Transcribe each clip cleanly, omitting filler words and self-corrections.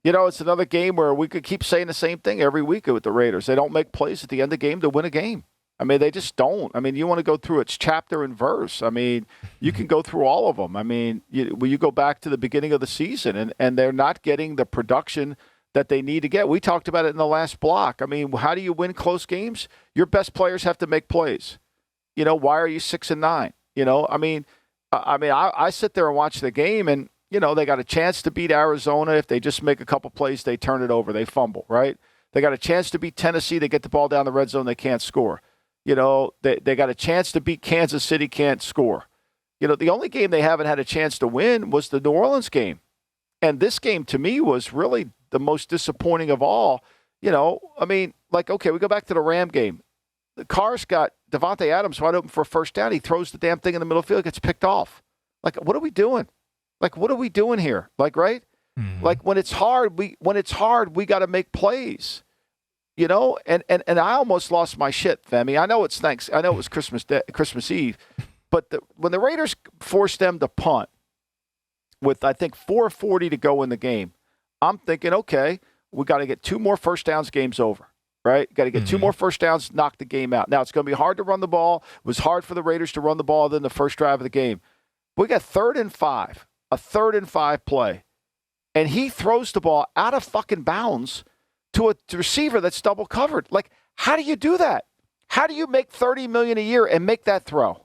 It's another game where we could keep saying the same thing every week with the Raiders. They don't make plays at the end of the game to win a game. I mean, they just don't. I mean, you want to go through its chapter and verse. I mean, you can go through all of them. I mean, you go back to the beginning of the season, and they're not getting the production that they need to get. We talked about it in the last block. I mean, how do you win close games? Your best players have to make plays. Why are you 6-9? I sit there and watch the game, and they got a chance to beat Arizona. If they just make a couple plays, they turn it over. They fumble, right? They got a chance to beat Tennessee. They get the ball down the red zone. They can't score. They got a chance to beat Kansas City, can't score. The only game they haven't had a chance to win was the New Orleans game. And this game, to me, was really the most disappointing of all. Okay, we go back to the Ram game. The Carr's got Devontae Adams wide open for a first down. He throws the damn thing in the middle of the field, gets picked off. What are we doing? What are we doing here? Right? Mm-hmm. When it's hard, we got to make plays. And I almost lost my shit, Femi. I know it's thanks. I know it was Christmas Eve, but when the Raiders forced them to punt with, I think, 4:40 to go in the game, I'm thinking, okay, we got to get 2 more first downs, game's over, right? Got to get 2 more first downs, knock the game out. Now, it's going to be hard to run the ball. It was hard for the Raiders to run the ball in the first drive of the game. We got 3rd and 5, a 3rd and 5 play, and he throws the ball out of fucking bounds to a receiver that's double covered. How do you do that? How do you make $30 million a year and make that throw?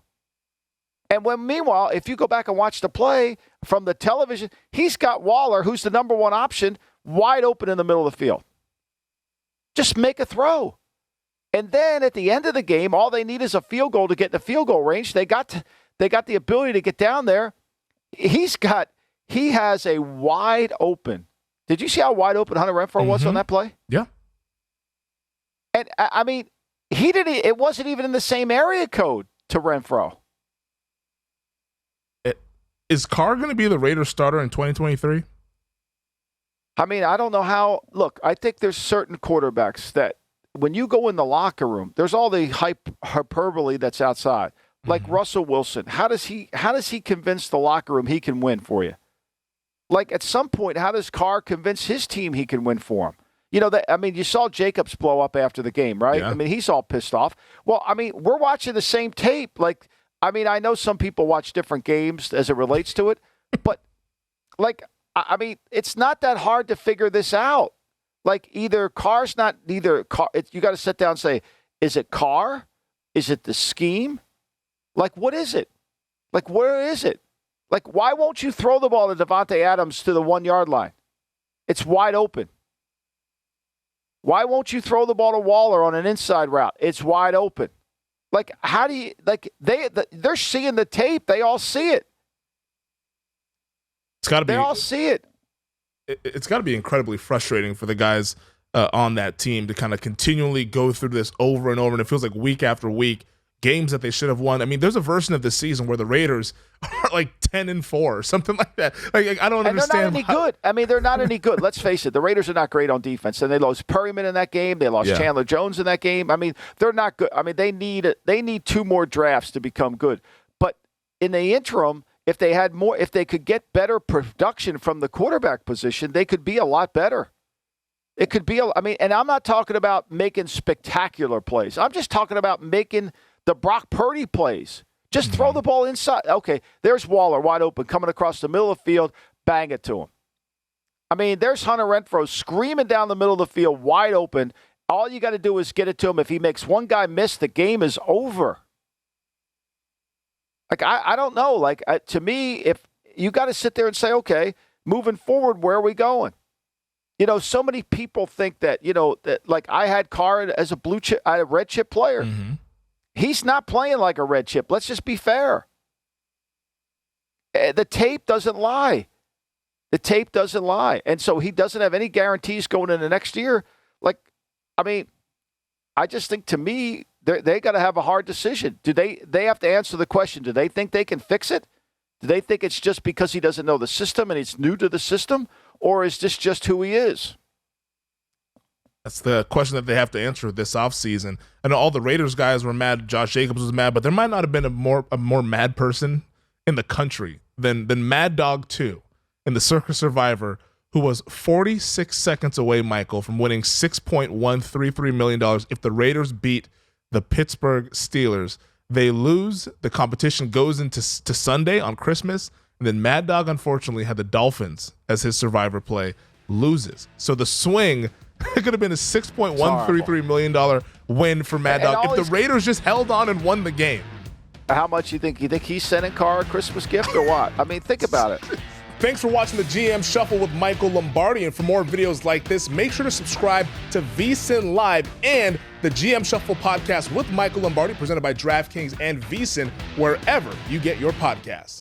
And meanwhile, if you go back and watch the play from the television, he's got Waller, who's the number 1 option, wide open in the middle of the field. Just make a throw. And then at the end of the game, all they need is a field goal to get in the field goal range. They got the ability to get down there. He has a wide open. Did you see how wide open Hunter Renfrow was on that play? Yeah. And I mean, it wasn't even in the same area code to Renfrow. Is Carr going to be the Raiders starter in 2023? I mean, I don't know how. Look, I think there's certain quarterbacks that when you go in the locker room, there's all the hyperbole that's outside. Like Russell Wilson, how does he convince the locker room he can win for you? At some point, how does Carr convince his team he can win for him? You saw Jacobs blow up after the game, right? Yeah. I mean, he's all pissed off. Well, I mean, we're watching the same tape. I know some people watch different games as it relates to it, but it's not that hard to figure this out. Either Carr's not either Carr. You got to sit down and say, is it Carr? Is it the scheme? What is it? Where is it? Why won't you throw the ball to Devontae Adams to the 1-yard line? It's wide open. Why won't you throw the ball to Waller on an inside route? It's wide open. How do you, they're seeing the tape. They all see it. It's got to be. They all see it. It's got to be incredibly frustrating for the guys on that team to kind of continually go through this over and over. And it feels like week after week, games that they should have won. I mean, there's a version of this season where the Raiders are 10-4 or something like that. I don't understand. They're not any good. I mean, they're not any good. Let's face it. The Raiders are not great on defense, and they lost Perryman in that game. They lost Chandler Jones in that game. I mean, they're not good. I mean, they need 2 more drafts to become good. But in the interim, if they could get better production from the quarterback position, they could be a lot better. It could be. And I'm not talking about making spectacular plays. I'm just talking about making the Brock Purdy plays. Just throw the ball inside. Okay, there's Waller wide open coming across the middle of the field. Bang it to him. I mean, there's Hunter Renfrow screaming down the middle of the field wide open. All you got to do is get it to him. If he makes one guy miss, the game is over. I don't know. To me, if you got to sit there and say, okay, moving forward, where are we going? So many people think that, that I had Carr as a red chip player. Mm-hmm. He's not playing like a red chip. Let's just be fair. The tape doesn't lie. The tape doesn't lie. And so he doesn't have any guarantees going into next year. I just think, to me, they got to have a hard decision. Do they have to answer the question, do they think they can fix it? Do they think it's just because he doesn't know the system and he's new to the system? Or is this just who he is? That's the question that they have to answer this offseason. I know all the Raiders guys were mad. Josh Jacobs was mad, but there might not have been a more mad person in the country than Mad Dog 2 in the Circus Survivor, who was 46 seconds away, Michael, from winning $6.133 million if the Raiders beat the Pittsburgh Steelers. They lose. The competition goes into Sunday on Christmas. And then Mad Dog, unfortunately, had the Dolphins as his survivor play, loses. So the swing could have been a $6.133 million win for Mad Dog if the Raiders just held on and won the game. How much you think he's sending Carr a Christmas gift or what? I mean, think about it. Thanks for watching the GM Shuffle with Michael Lombardi. And for more videos like this, make sure to subscribe to VSiN Live and the GM Shuffle podcast with Michael Lombardi, presented by DraftKings and VSiN, wherever you get your podcasts.